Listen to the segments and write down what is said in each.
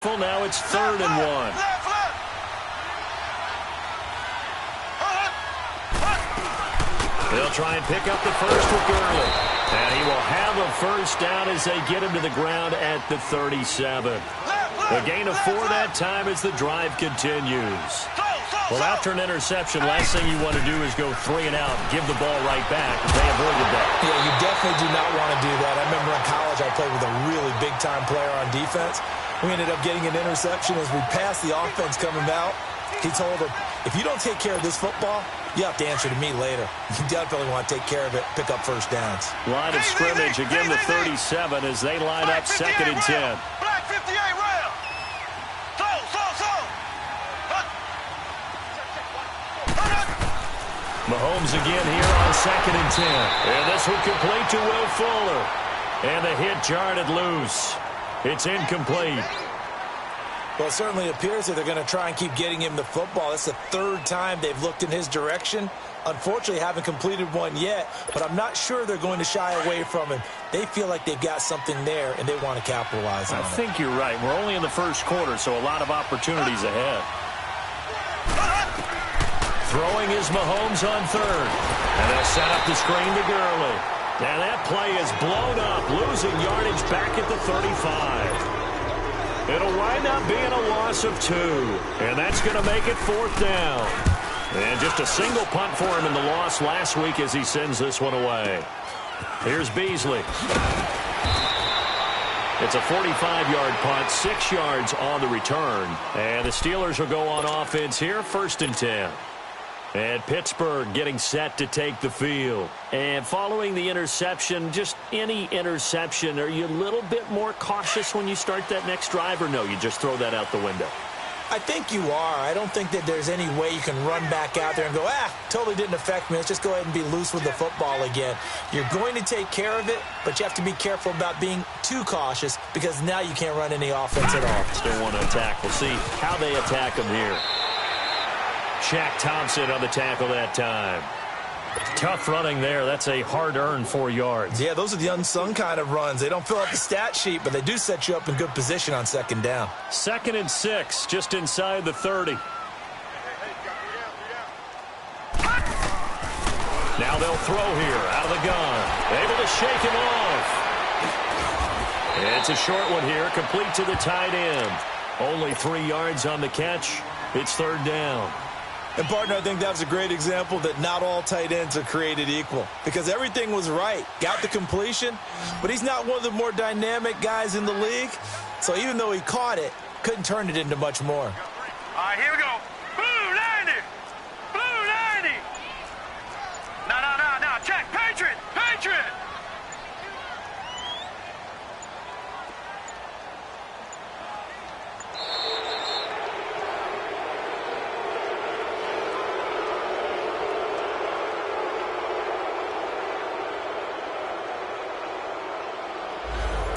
Now it's 3rd and 1. They'll try and pick up the first with Gurley. And he will have a first down as they get him to the ground at the 37. A gain of 4 that time as the drive continues. Well, after an interception, last thing you want to do is go 3 and out, give the ball right back. They avoided that. Yeah, you definitely do not want to do that. I remember in college I played with a really big-time player on defense. We ended up getting an interception as we passed the offense coming out. He told him, if you don't take care of this football, you have to answer to me later. You definitely want to take care of it, pick up first downs. Line of scrimmage, again the 37 as they line up 2nd and 10. Black 58 round. Mahomes again here on 2nd and 10. And this one complete to Will Fuller. And the hit jarred it loose. It's incomplete. Well, it certainly appears that they're going to try and keep getting him the football. That's the 3rd time they've looked in his direction. Unfortunately, haven't completed one yet, but I'm not sure they're going to shy away from him. They feel like they've got something there, and they want to capitalize on it. I think you're right. We're only in the first quarter, so a lot of opportunities ahead. Throwing is Mahomes on 3rd. And they'll set up the screen to Gurley. And that play is blown up, losing yardage back at the 35. It'll wind up being a loss of 2. And that's going to make it 4th down. And just a single punt for him in the loss last week as he sends this one away. Here's Beasley. It's a 45-yard punt, 6 yards on the return. And the Steelers will go on offense here, 1st and 10. And Pittsburgh getting set to take the field. And following the interception, just any interception, are you a little bit more cautious when you start that next drive, or no, you just throw that out the window? I think you are. I don't think that there's any way you can run back out there and go, totally didn't affect me. Let's just go ahead and be loose with the football again. You're going to take care of it, but you have to be careful about being too cautious because now you can't run any offense at all. Still want to attack. We'll see how they attack them here. Shaq Thompson on the tackle that time. Tough running there. That's a hard-earned 4 yards. Yeah, those are the unsung kind of runs. They don't fill out the stat sheet, but they do set you up in good position on 2nd down. 2nd and 6, just inside the 30. Now they'll throw here out of the gun. Able to shake him off. It's a short one here, complete to the tight end. Only 3 yards on the catch. It's 3rd down. And, partner, I think that was a great example that not all tight ends are created equal because everything was right. Got the completion, but he's not one of the more dynamic guys in the league. So even though he caught it, couldn't turn it into much more. All right, here we go. Blue 90. Blue 90. No. Check. Patriot.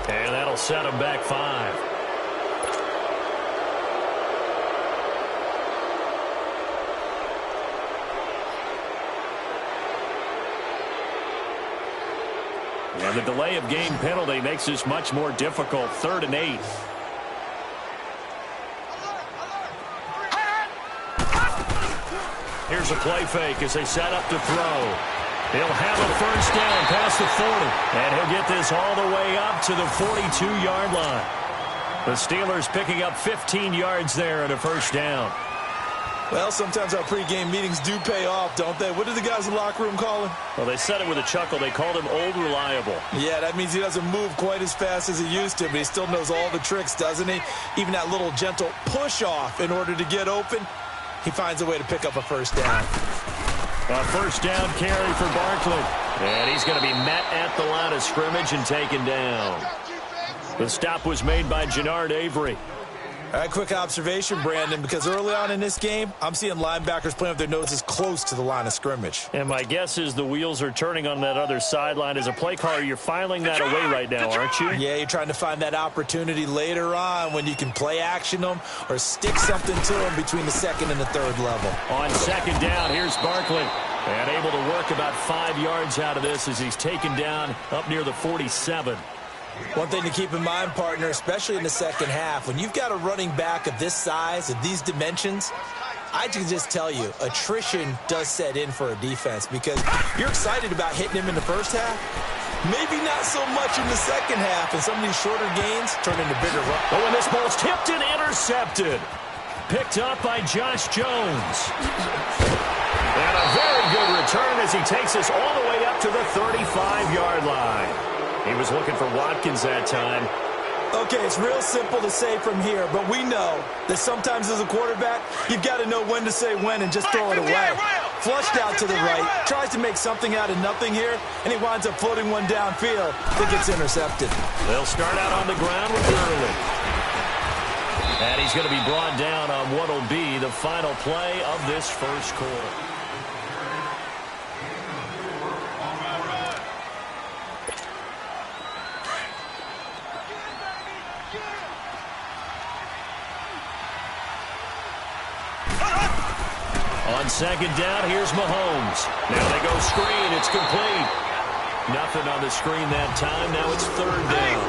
And that'll set him back 5. And the delay of game penalty makes this much more difficult. 3rd and 8. Here's a play fake as they set up to throw. He'll have a first down past the 40. And he'll get this all the way up to the 42-yard line. The Steelers picking up 15 yards there and a first down. Well, sometimes our pregame meetings do pay off, don't they? What did the guys in the locker room call him? Well, they said it with a chuckle. They called him Old Reliable. Yeah, that means he doesn't move quite as fast as he used to, but he still knows all the tricks, doesn't he? Even that little gentle push-off in order to get open, he finds a way to pick up a first down. A first down carry for Barkley. And he's going to be met at the line of scrimmage and taken down. The stop was made by Jannard Avery. All right, quick observation, Brandon, because early on in this game, I'm seeing linebackers playing with their noses close to the line of scrimmage. And my guess is the wheels are turning on that other sideline. As a play caller, you're filing that away right now, aren't you? Yeah, you're trying to find that opportunity later on when you can play action them or stick something to them between the 2nd and the 3rd level. On 2nd down, here's Barkley. And able to work about 5 yards out of this as he's taken down up near the 47. One thing to keep in mind, partner, especially in the second half, when you've got a running back of this size, of these dimensions, I can just tell you, attrition does set in for a defense because you're excited about hitting him in the first half. Maybe not so much in the second half, and some of these shorter gains turn into bigger runs. Oh, and this ball's tipped and intercepted. Picked up by Josh Jones. And a very good return as he takes us all the way up to the 35-yard line. He was looking for Watkins that time. Okay, it's real simple to say from here, but we know that sometimes as a quarterback, you've got to know when to say when and just throw it away. Flushed out to the right, tries to make something out of nothing here, and he winds up floating one downfield that gets intercepted. They'll start out on the ground with Gurley. And he's going to be brought down on what will be the final play of this first quarter. On second down, here's Mahomes. Now they go screen. It's complete. Nothing on the screen that time. Now it's third down.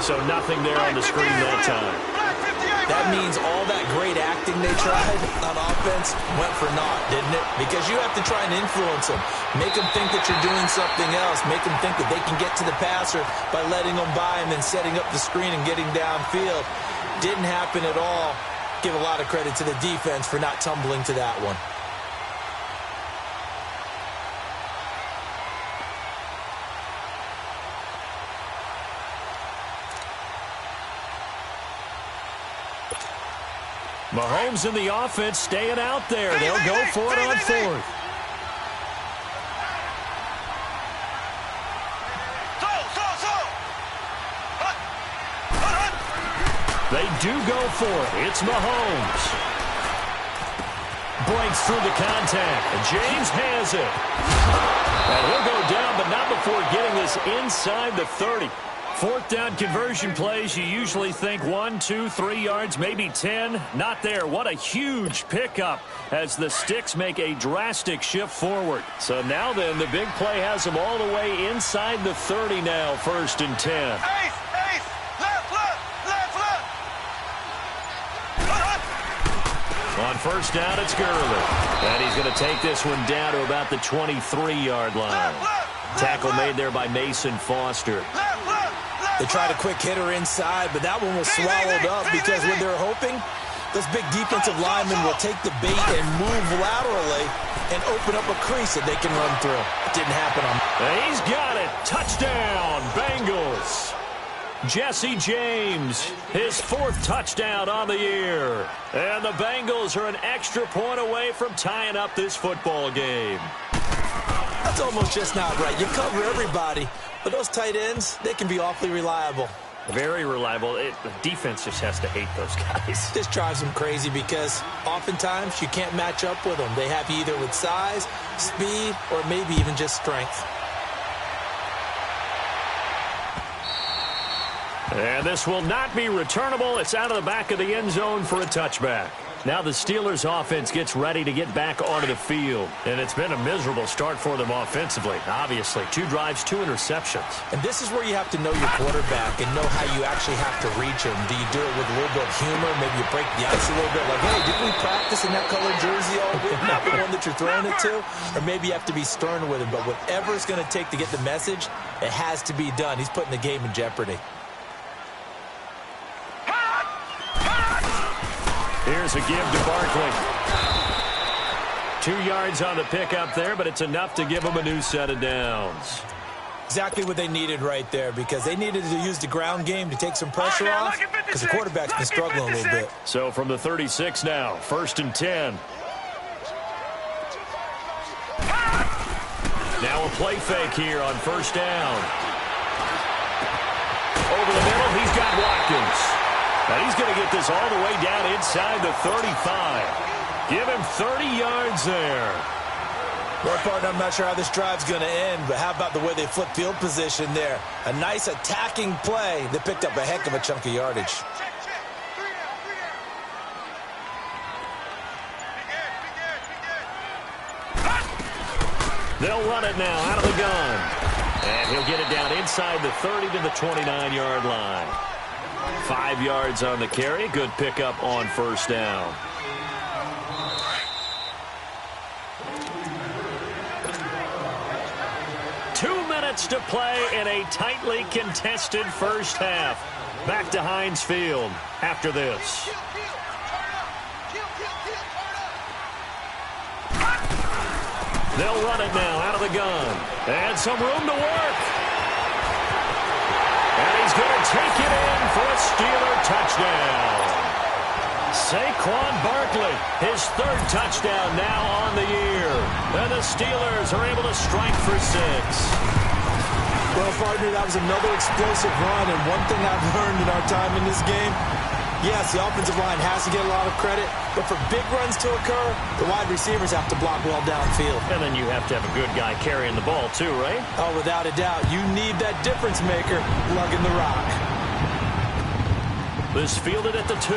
So nothing there on the screen that time. That means all that great acting they tried on offense went for naught, didn't it? Because you have to try and influence them. Make them think that you're doing something else. Make them think that they can get to the passer by letting them by him and setting up the screen and getting downfield. Didn't happen at all. Give a lot of credit to the defense for not tumbling to that one. Mahomes in the offense staying out there. They'll go for it on fourth. They do go for it. It's Mahomes. Breaks through the contact. James has it. And he'll go down, but not before getting this inside the 30. Fourth down conversion plays, you usually think 1, 2, 3 yards, maybe 10. Not there. What a huge pickup as the Sticks make a drastic shift forward. So now then, the big play has them all the way inside the 30 now, 1st and 10. Ace, left. On first down, it's Gurley. And he's going to take this one down to about the 23-yard line. Tackle made there by Mason Foster. They tried a quick hitter inside, but that one was swallowed up because when they're hoping, those big defensive linemen will take the bait and move laterally and open up a crease that they can run through. Didn't happen on. And he's got it. Touchdown, Bengals. Jesse James, his 4th touchdown on the year. And the Bengals are an extra point away from tying up this football game. That's almost just not right. You cover everybody, but those tight ends, they can be awfully reliable. Very reliable. The defense just has to hate those guys. This drives them crazy because oftentimes you can't match up with them. They have you either with size, speed, or maybe even just strength. And this will not be returnable. It's out of the back of the end zone for a touchback. Now the Steelers offense gets ready to get back onto the field. And it's been a miserable start for them offensively. Obviously, 2 drives, 2 interceptions. And this is where you have to know your quarterback and know how you actually have to reach him. Do you do it with a little bit of humor? Maybe you break the ice a little bit. Like, hey, didn't we practice in that colored jersey all week? Not the one that you're throwing it to? Or maybe you have to be stern with him. But whatever it's going to take to get the message, it has to be done. He's putting the game in jeopardy. Here's a give to Barkley. 2 yards on the pickup there, but it's enough to give them a new set of downs. Exactly what they needed right there because they needed to use the ground game to take some pressure off because the quarterback's been struggling a little bit. So from the 36 now, 1st and 10. Now a play fake here on first down. Over the middle, he's got Watkins. And he's going to get this all the way down inside the 35. Give him 30 yards there. Well, partner, I'm not sure how this drive's going to end, but how about the way they flip field position there? A nice attacking play that picked up a heck of a chunk of yardage. They'll run it now out of the gun. And he'll get it down inside the 30 to the 29-yard line. 5 yards on the carry. Good pickup on first down. To play in a tightly contested first half. Back to Heinz Field after this. They'll run it now out of the gun. And some room to work. And he's going to take it in for a Steeler touchdown. Saquon Barkley, his 3rd touchdown now on the year. And the Steelers are able to strike for 6. Well, partner, that was another explosive run, and one thing I've learned in our time in this game, yes, the offensive line has to get a lot of credit, but for big runs to occur, the wide receivers have to block well downfield. And then you have to have a good guy carrying the ball too, right? Oh, without a doubt. You need that difference maker lugging the rock. This fielded at the 2.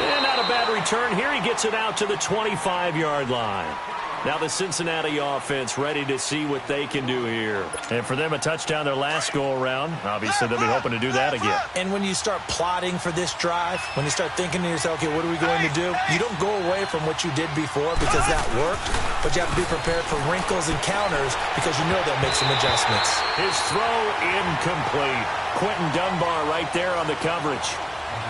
And not a bad return here. He gets it out to the 25-yard line. Now the Cincinnati offense ready to see what they can do here. And for them, a touchdown their last go-around. Obviously, they'll be hoping to do that again. And when you start plotting for this drive, when you start thinking to yourself, okay, what are we going to do? You don't go away from what you did before because that worked, but you have to be prepared for wrinkles and counters because you know they'll make some adjustments. His throw incomplete. Quentin Dunbar right there on the coverage.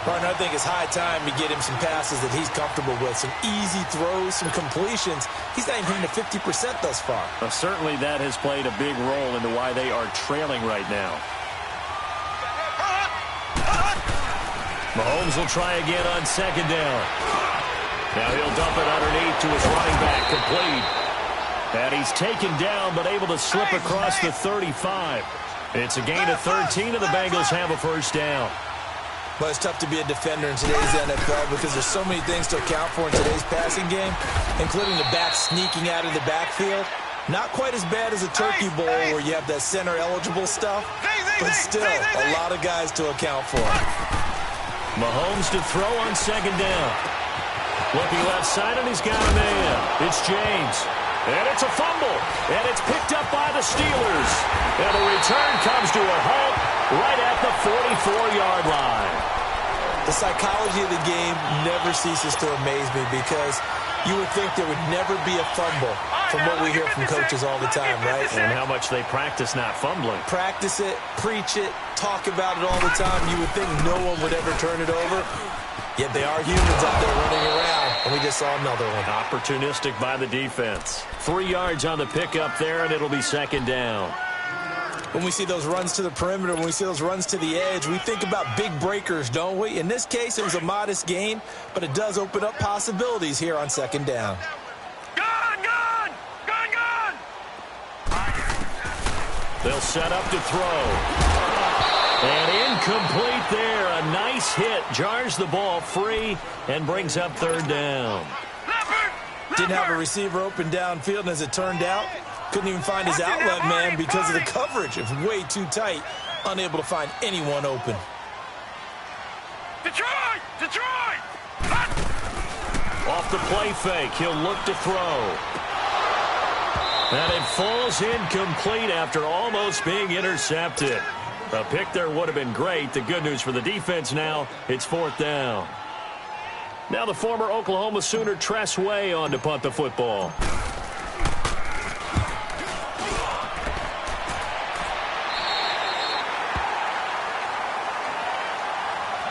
Partner, I think it's high time to get him some passes that he's comfortable with. Some easy throws, some completions. He's not even hitting to 50% thus far. Well, certainly that has played a big role into why they are trailing right now. Mahomes will try again on 2nd down. Now he'll dump it underneath to his running back, complete. And he's taken down but able to slip across the 35. It's a gain of 13 and the Bengals have a first down. But it's tough to be a defender in today's NFL because there's so many things to account for in today's passing game, including the back sneaking out of the backfield. Not quite as bad as a turkey bowl where you have that center-eligible stuff, but still a lot of guys to account for. Mahomes to throw on 2nd down. Looking left side, and he's got a man. It's James. And it's a fumble. And it's picked up by the Steelers. And the return comes to a halt right at the 44-yard line. The psychology of the game never ceases to amaze me because you would think there would never be a fumble from what we hear from coaches all the time, right? And how much they practice not fumbling. Practice it, preach it, talk about it all the time. You would think no one would ever turn it over. Yet they are humans out there running around, and we just saw another one. Opportunistic by the defense. 3 yards on the pickup there, and it'll be 2nd down. When we see those runs to the perimeter, when we see those runs to the edge, we think about big breakers, don't we? In this case, it was a modest gain, but it does open up possibilities here on 2nd down. Gun! They'll set up to throw. And incomplete there. A nice hit. Jars the ball free and brings up 3rd down. Didn't have a receiver open downfield, and as it turned out, couldn't even find his outlet man because of the coverage. It was way too tight. Unable to find anyone open. Detroit! Off the play fake, he'll look to throw. And it falls incomplete after almost being intercepted. A pick there would have been great. The good news for the defense now, it's 4th down. Now the former Oklahoma Sooner Tress Way on to punt the football.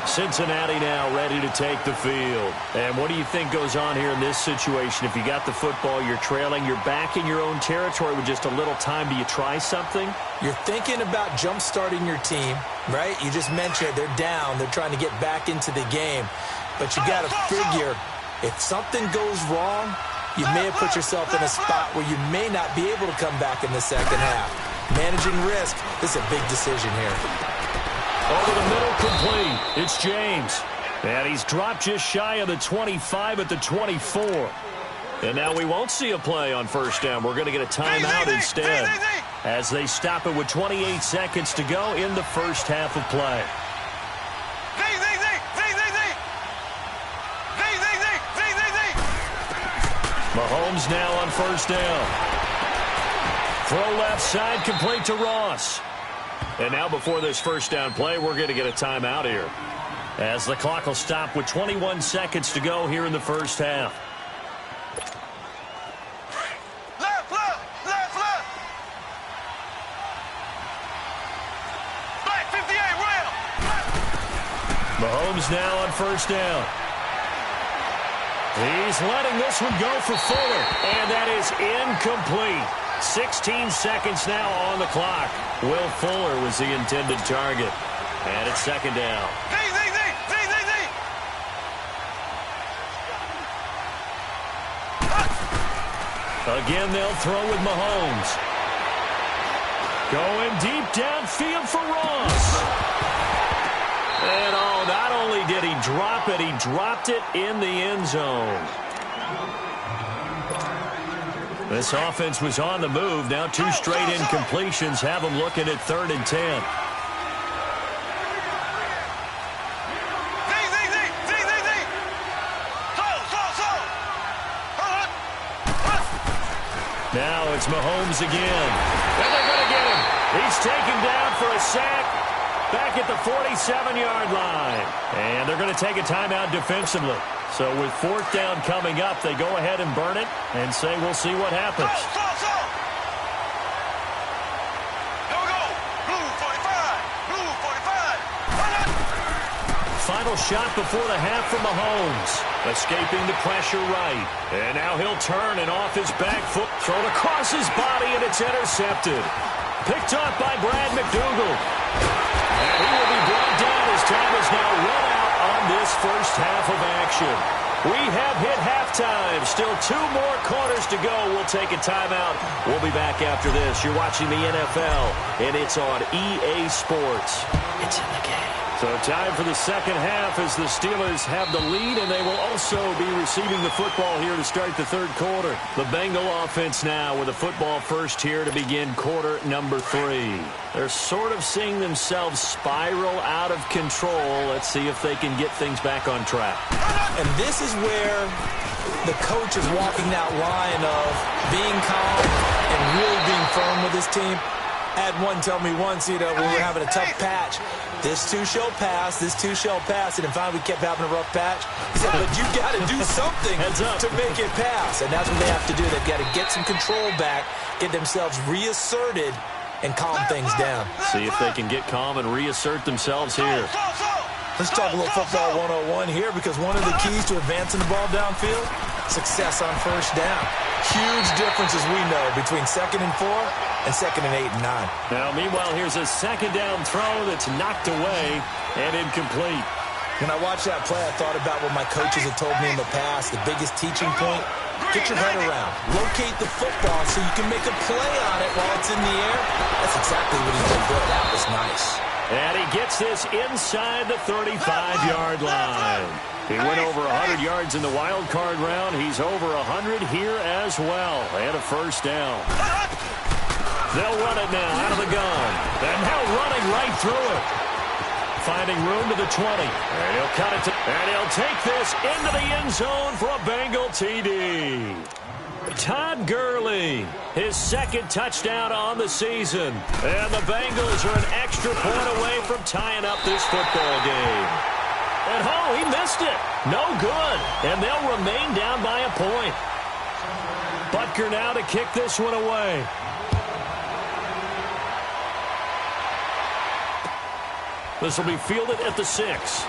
Cincinnati now ready to take the field. And what do you think goes on here in this situation? If you got the football, you're trailing, you're back in your own territory with just a little time. Do you try something? You're thinking about jump-starting your team, right? You just mentioned they're down. They're trying to get back into the game. But you got to figure, if something goes wrong, you may have put yourself in a spot where you may not be able to come back in the second half. Managing risk is a big decision here. Over the middle, complete. It's James. And he's dropped just shy of the 25 at the 24. And now we won't see a play on 1st down. We're going to get a timeout instead as they stop it with 28 seconds to go in the first half of play. Mahomes now on 1st down. Throw left side, complete to Ross. And now before this first down play, we're going to get a timeout here, as the clock will stop with 21 seconds to go here in the first half. Left, left, left, left. Back 58, rail. Mahomes now on first down. He's letting this one go for Fuller, and that is incomplete. 16 seconds now on the clock. Will Fuller was the intended target. And it's second down. Z. Again, they'll throw with Mahomes. Going deep downfield for Ross. And not only did he drop it, he dropped it in the end zone. This offense was on the move. Now 2 straight incompletions have them looking at 3rd and 10. Now it's Mahomes again. And they're going to get him. He's taken down for a sack back at the 47-yard line. And they're going to take a timeout defensively. So with 4th down coming up, they go ahead and burn it and say we'll see what happens. Here we go. Blue 45. Blue 45. Final shot before the half from Mahomes. Escaping the pressure right. And now he'll turn and off his back foot. Thrown across his body, and it's intercepted. Picked off by Brad McDougal. And he will be brought down as time is now run out on this first half of action. We have hit halftime. Still 2 more quarters to go. We'll take a timeout. We'll be back after this. You're watching the NFL, and it's on EA Sports. It's in the game. So time for the second half as the Steelers have the lead, and they will also be receiving the football here to start the 3rd quarter. The Bengal offense now with the football first here to begin quarter number 3. They're sort of seeing themselves spiral out of control. Let's see if they can get things back on track. And this is where the coach is walking that line of being calm and really being firm with his team. I had one tell me once, when we were having a tough patch, this too shall pass, this too shall pass, and finally we kept having a rough patch. He said, but you got to do something to make it pass, and that's what they have to do. They've got to get some control back, get themselves reasserted, and calm things down. See if they can get calm and reassert themselves here. Let's talk a little football 101 here, because one of the keys to advancing the ball downfield, success on first down. Huge difference, as we know, between 2nd and 4 and 2nd and 8 and 9. Now, meanwhile, here's a second down throw that's knocked away and incomplete. When I watched that play, I thought about what my coaches had told me in the past. The biggest teaching point, get your head around. Locate the football so you can make a play on it while it's in the air. That's exactly what he did there. That was nice. And he gets this inside the 35-yard line. He went over 100 yards in the wild card round. He's over 100 here as well. And a first down. They'll run it now out of the gun. And now running right through it. Finding room to the 20. And he'll cut it to, and he'll take this into the end zone for a Bengal TD. Todd Gurley, his 2nd touchdown on the season. And the Bengals are an extra point away from tying up this football game. And he missed it. No good. And they'll remain down by a point. Butker now to kick this one away. This will be fielded at the 6.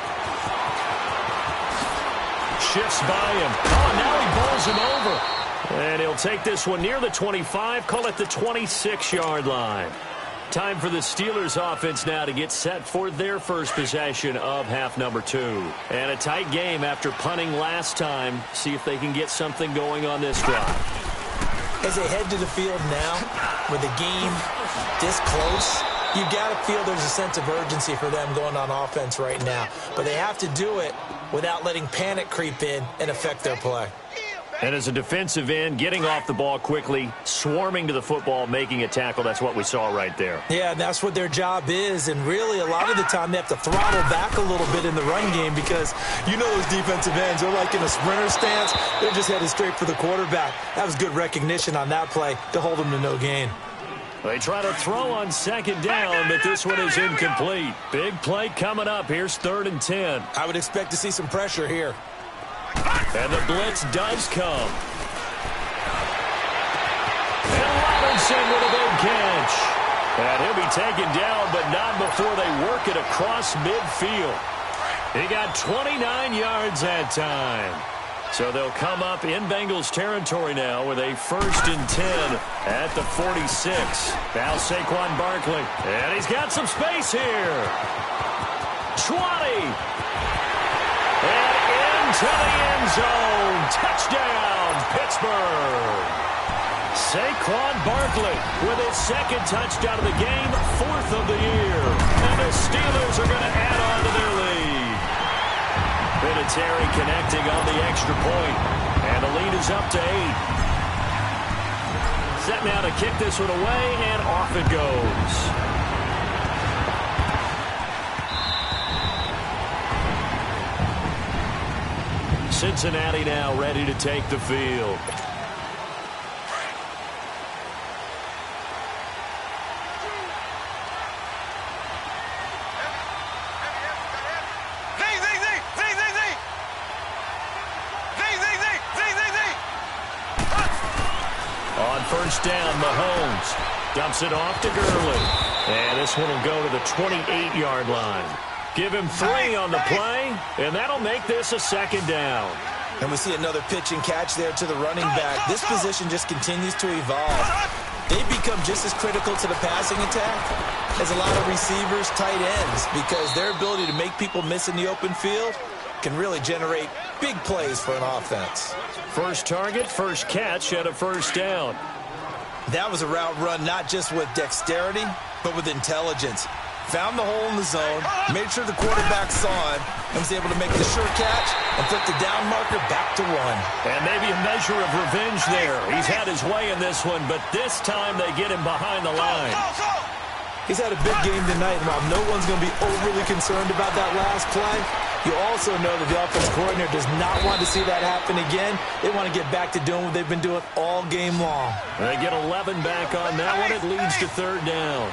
Shifts by him. Now he bowls him over. And he'll take this one near the 25, call it the 26-yard line. Time for the Steelers offense now to get set for their first possession of half number 2. And a tight game after punting last time. See if they can get something going on this drive. As they head to the field now, with the game this close, you got to feel there's a sense of urgency for them going on offense right now. But they have to do it without letting panic creep in and affect their play. And as a defensive end, getting off the ball quickly, swarming to the football, making a tackle, that's what we saw right there. Yeah, that's what their job is. And really, a lot of the time, they have to throttle back a little bit in the run game because you know those defensive ends, they're like in a sprinter stance. They're just headed straight for the quarterback. That was good recognition on that play to hold them to no gain. They try to throw on second down, but this one is incomplete. Big play coming up. Here's 3rd and 10. I would expect to see some pressure here. And the blitz does come. And Robinson with a big catch. And he'll be taken down, but not before they work it across midfield. He got 29 yards that time. So they'll come up in Bengals territory now with a 1st and 10 at the 46. Now Saquon Barkley. And he's got some space here. 20. And into the end zone. Touchdown, Pittsburgh. Saquon Barkley with his 2nd touchdown of the game, 4th of the year. And the Steelers are going to add on to their lead. Vinatieri connecting on the extra point. And the lead is up to 8. Set now to kick this one away, and off it goes. Cincinnati now ready to take the field. First down, Mahomes dumps it off to Gurley. And this one will go to the 28-yard line. Give him 3 on the play, and that'll make this a 2nd down. And we see another pitch and catch there to the running back. This position just continues to evolve. They've become just as critical to the passing attack as a lot of receivers, tight ends, because their ability to make people miss in the open field can really generate big plays for an offense. First target, first catch at a 1st down. That was a route run not just with dexterity, but with intelligence. Found the hole in the zone, made sure the quarterback saw it, and was able to make the sure catch and flip the down marker back to 1. And maybe a measure of revenge there. He's had his way in this one, but this time they get him behind the line. He's had a big game tonight, and while no one's going to be overly concerned about that last play, you also know that the offensive coordinator does not want to see that happen again. They want to get back to doing what they've been doing all game long. They get 11 back on that one. It leads to 3rd down.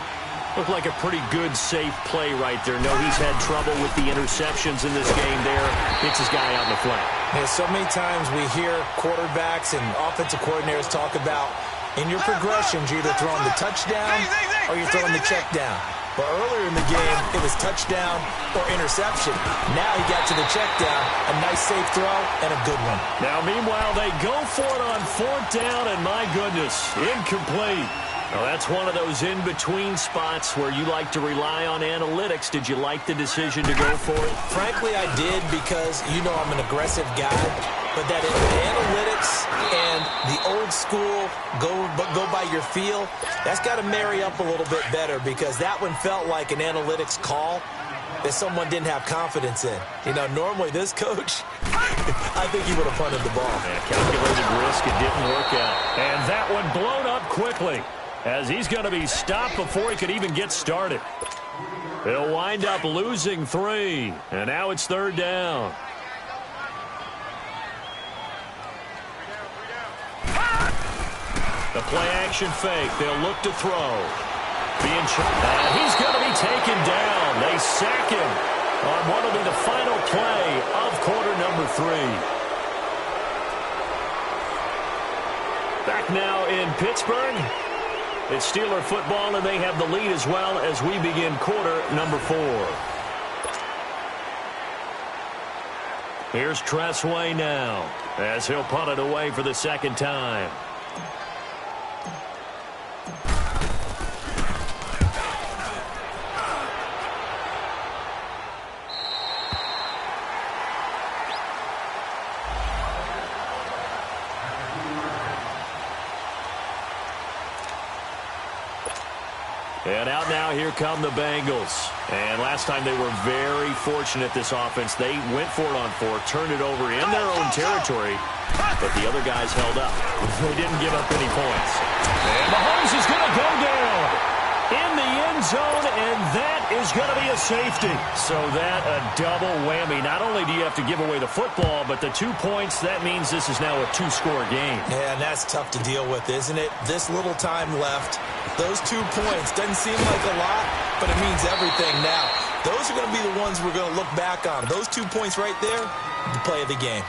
Looked like a pretty good, safe play right there. No, he's had trouble with the interceptions in this game there. Hits his guy out in the flat. Yeah, so many times we hear quarterbacks and offensive coordinators talk about in your progressions, you're either throwing the touchdown or you're throwing the check down. But earlier in the game, it was touchdown or interception. Now he got to the check down, a nice safe throw, and a good one. Now, meanwhile, they go for it on 4th down, and my goodness, incomplete. Now, that's one of those in-between spots where you like to rely on analytics. Did you like the decision to go for it? Frankly, I did, because you know I'm an aggressive guy. But that analytics and the old school go by your feel, that's got to marry up a little bit better, because that one felt like an analytics call that someone didn't have confidence in. You know, normally this coach, I think he would have punted the ball. Yeah, calculated risk, it didn't work out. And that one blown up quickly, as he's going to be stopped before he could even get started. They'll wind up losing 3, and now it's 3rd down. The play-action fake. They'll look to throw. He's going to be taken down. They sack him on what will be the final play of quarter number 3. Back now in Pittsburgh. It's Steeler football, and they have the lead as well as we begin quarter number 4. Here's Tressway now, as he'll punt it away for the 2nd time. And out now, here come the Bengals. And last time they were very fortunate, this offense. They went for it on 4, turned it over in their own territory, but the other guys held up. They didn't give up any points. And Mahomes is going to go down. in the end zone, and that is going to be a safety. So that a double whammy. Not only do you have to give away the football, but the 2 points, that means this is now a 2-score game. Yeah, and that's tough to deal with, isn't it? This little time left, those 2 points, doesn't seem like a lot, but it means everything now. Those are going to be the ones we're going to look back on. Those 2 points right there, the play of the game.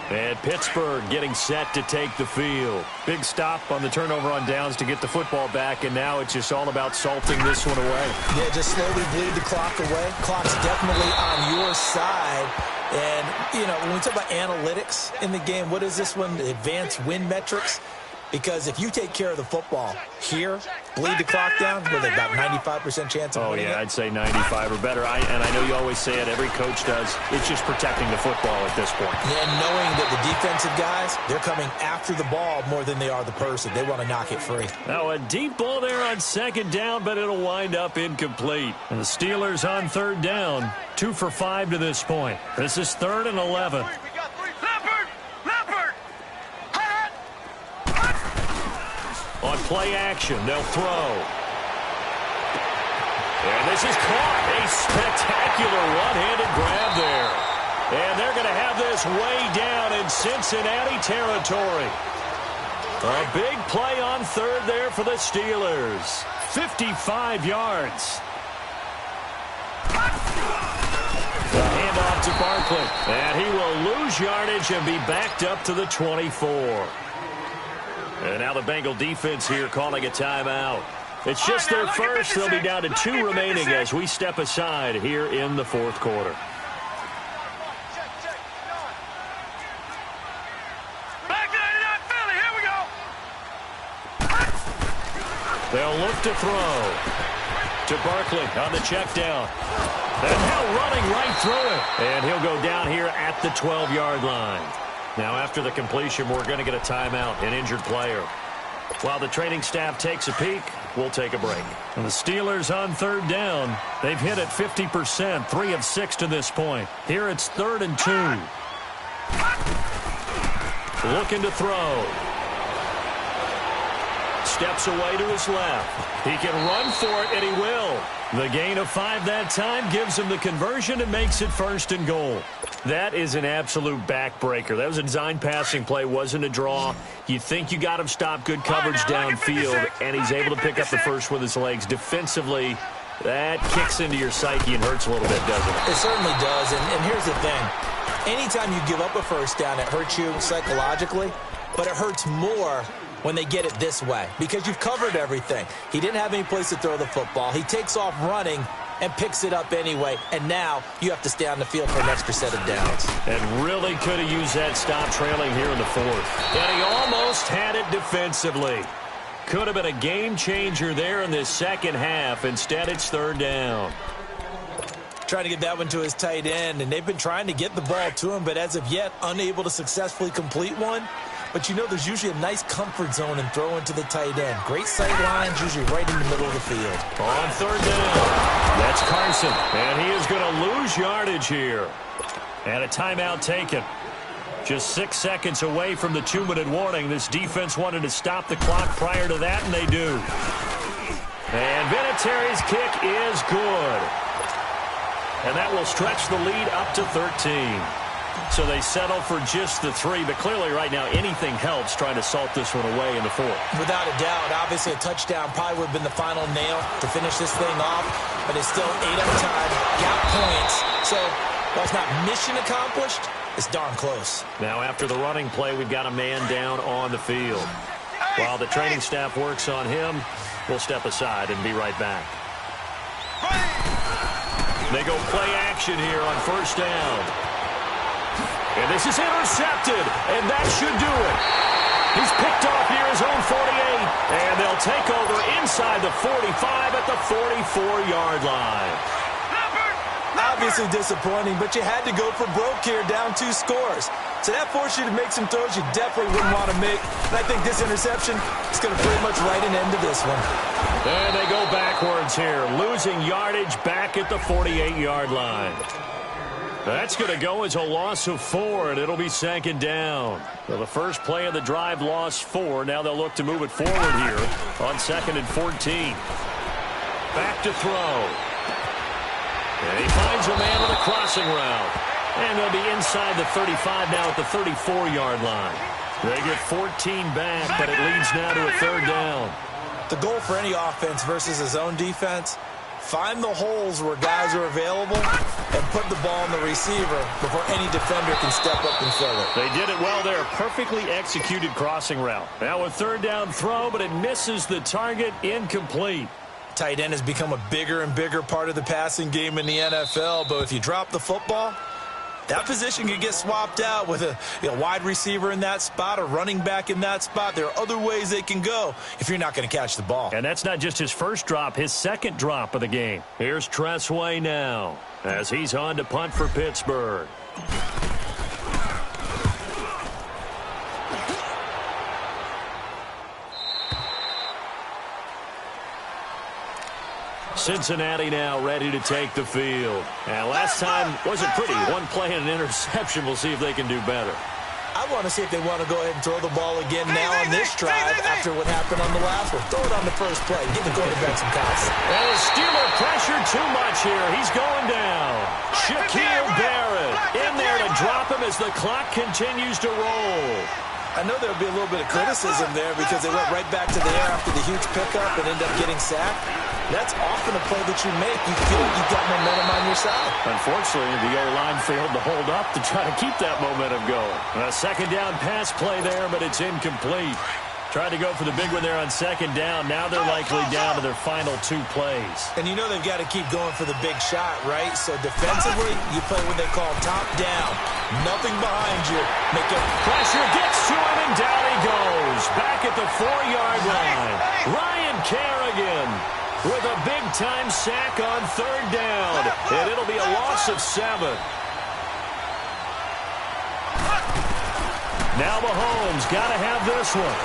And Pittsburgh getting set to take the field. Big stop on the turnover on downs to get the football back, and now it's just all about salting this one away. Yeah, just slowly bleed the clock away. Clock's definitely on your side. And, you know, when we talk about analytics in the game, what is this one? The advanced win metrics? Because if you take care of the football here, bleed the clock down, with about 95% chance of winning it. I'd say 95 or better. And I know you always say it, every coach does. It's just protecting the football at this point. Yeah, and knowing that the defensive guys, they're coming after the ball more than they are the person. They want to knock it free. Now a deep ball there on second down, but it'll wind up incomplete. And the Steelers on third down, 2 for 5 to this point. This is 3rd and 11. On play action, they'll throw. And this is caught. A spectacular one-handed grab there. And they're going to have this way down in Cincinnati territory. A big play on third there for the Steelers. 55 yards. The handoff to Barkley. And he will lose yardage and be backed up to the 24. And now the Bengal defense here calling a timeout. It's just their first. They'll be down to 2 remaining as we step aside here in the 4th quarter. They'll look to throw. To Barkley on the check down. And now running right through it. And he'll go down here at the 12-yard line. Now, after the completion, we're going to get a timeout, an injured player. While the training staff takes a peek, we'll take a break. And the Steelers on third down. They've hit it 50%, 3 of 6 to this point. Here it's 3rd and 2. Looking to throw. Steps away to his left. He can run for it, and he will. The gain of 5 that time gives him the conversion and makes it 1st and goal. That is an absolute backbreaker. That was a design passing play, wasn't a draw. You think you got him stopped, good coverage downfield, and he's able to pick up the first with his legs. Defensively, that kicks into your psyche and hurts a little bit, doesn't it? It certainly does, and here's the thing. Anytime you give up a first down, it hurts you psychologically, but it hurts more when they get it this way because you've covered everything. He didn't have any place to throw the football. He takes off running and picks it up anyway, and now you have to stay on the field for an extra set of downs. And really could have used that stop trailing here in the 4th. And he almost had it defensively. Could have been a game changer there in this second half. Instead, it's 3rd down. Trying to get that one to his tight end, and they've been trying to get the ball to him, but as of yet, unable to successfully complete one. But you know there's usually a nice comfort zone in throwing to the tight end. Great sight lines, usually right in the middle of the field. On 3rd down, that's Carson. And he is going to lose yardage here. And a timeout taken. Just 6 seconds away from the 2-minute warning. This defense wanted to stop the clock prior to that, and they do. And Vinatieri's kick is good. And that will stretch the lead up to 13. So they settle for just the 3, but clearly right now anything helps trying to salt this one away in the 4th. Without a doubt, obviously a touchdown probably would have been the final nail to finish this thing off, but it's still 8 on time, got points. So while it's not mission accomplished, it's darn close. Now after the running play, we've got a man down on the field. While the training staff works on him, we'll step aside and be right back. They go play action here on 1st down. And this is intercepted, and that should do it. He's picked off near his own 48, and they'll take over inside the 45 at the 44-yard line. Obviously disappointing, but you had to go for broke here, down 2 scores. So that forced you to make some throws you definitely wouldn't want to make. And I think this interception is going to pretty much write an end to this one. And they go backwards here, losing yardage back at the 48-yard line. That's going to go as a loss of 4, and it'll be 2nd down. So the first play of the drive lost 4. Now they'll look to move it forward here on 2nd and 14. Back to throw. And he finds a man with a crossing route. And they'll be inside the 35 now at the 34-yard line. They get 14 back, but it leads now to a 3rd down. The goal for any offense versus his own defense, find the holes where guys are available and put the ball on the receiver before any defender can step up and fill it. They did it well there. Perfectly executed crossing route. Now a 3rd down throw, but it misses the target. Incomplete. Tight end has become a bigger and bigger part of the passing game in the NFL, but if you drop the football, that position can get swapped out with a wide receiver in that spot, a running back in that spot. There are other ways they can go if you're not going to catch the ball. And that's not just his first drop, his 2nd drop of the game. Here's Tressway now as he's on to punt for Pittsburgh. Cincinnati now ready to take the field. And last time wasn't pretty. One play and an interception. We'll see if they can do better. I want to see if they want to go ahead and throw the ball again now on this drive after what happened on the last one. Throw it on the first play. Give the quarterback some confidence. And the Steeler pressure too much here. He's going down. Shaquille Barrett in there to drop him as the clock continues to roll. I know there'll be a little bit of criticism there because they went right back to the air after the huge pickup and ended up getting sacked. That's often a play that you make. You feel you've got momentum on your side. Unfortunately, the O-line failed to hold up to try to keep that momentum going. A 2nd down pass play there, but it's incomplete. Tried to go for the big one there on 2nd down. Now they're likely down to their final 2 plays. And you know they've got to keep going for the big shot, right? So defensively, you play what they call top down. Nothing behind you. Make it. Pressure gets to him, and down he goes. Back at the 4-yard line. Ryan Kerrigan with a big-time sack on 3rd down. And it'll be a loss of 7. Now Mahomes got to have this one.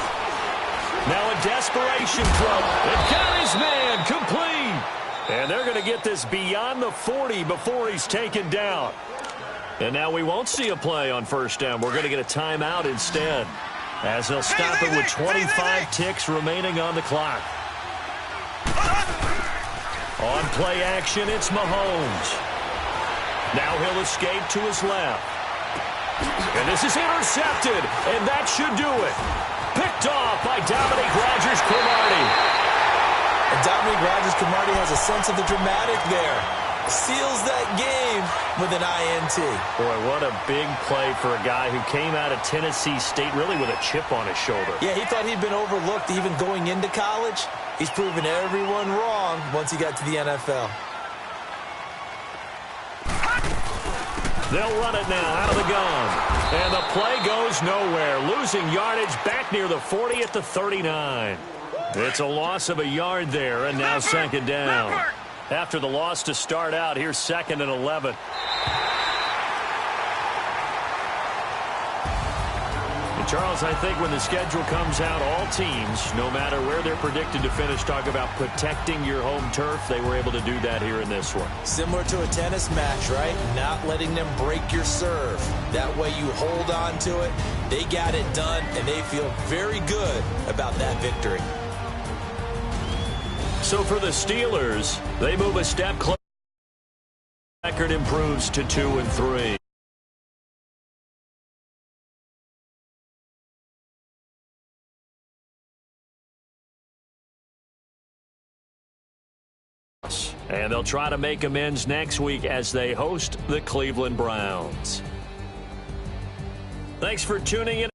Now a desperation throw. And got his man complete. And they're going to get this beyond the 40 before he's taken down. And now we won't see a play on 1st down. We're going to get a timeout instead, as they'll stop it with 25 ticks remaining on the clock. On play action, it's Mahomes. Now he'll escape to his left. And this is intercepted, and that should do it. Picked off by Dominique Rodgers-Cromartie. And Dominique Rodgers-Cromartie has a sense of the dramatic there. Seals that game with an INT. Boy, what a big play for a guy who came out of Tennessee State really with a chip on his shoulder. Yeah, he thought he'd been overlooked even going into college. He's proven everyone wrong once he got to the NFL. They'll run it now out of the gun. And the play goes nowhere. Losing yardage back near the 40 at the 39. It's a loss of a yard there, and now 2nd down. After the loss to start out, here's 2nd and 11. And Charles, I think when the schedule comes out, all teams, no matter where they're predicted to finish, talk about protecting your home turf. They were able to do that here in this one. Similar to a tennis match, right? Not letting them break your serve. That way you hold on to it. They got it done, and they feel very good about that victory. So for the Steelers, they move a step closer. Record improves to 2-3. And they'll try to make amends next week as they host the Cleveland Browns. Thanks for tuning in.